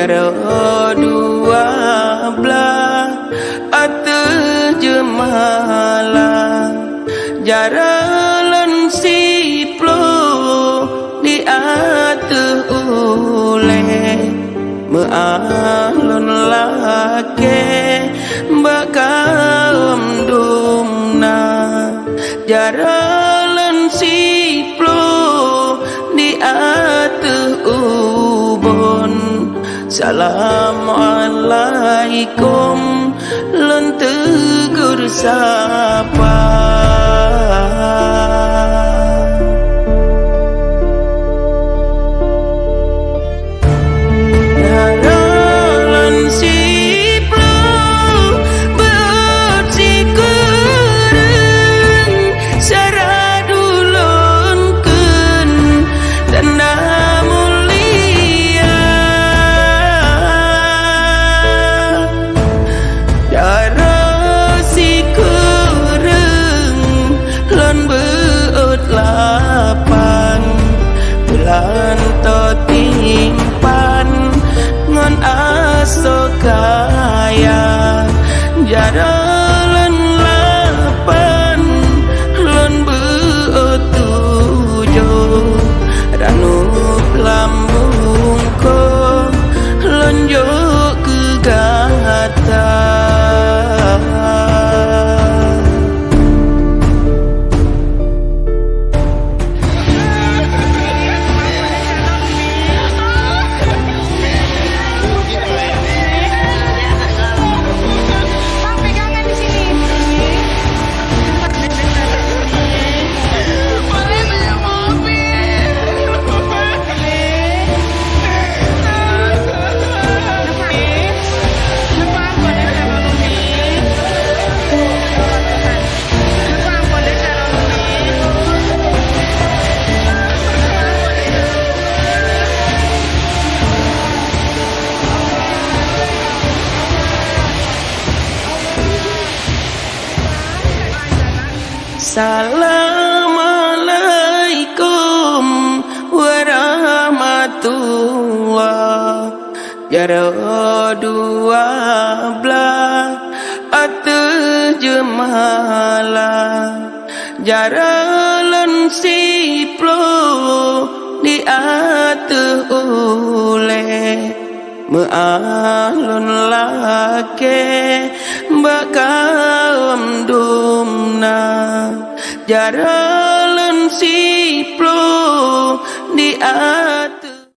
Jaro dua belah atas jemalah jalan siplo di atas ule mealun lake bakal dumna jalan siplo di atas ubon. Assalamualaikum lan tegur sapa. Timpan ngon aso kaya jadalan lapan lon beut tujuh ranup lambung ko lonjok ke gata. Assalamualaikum warahmatullah. Jaro dua belah atas jemalah jalan siplo di atas ule mealun lake bakal dumna jalan siplo di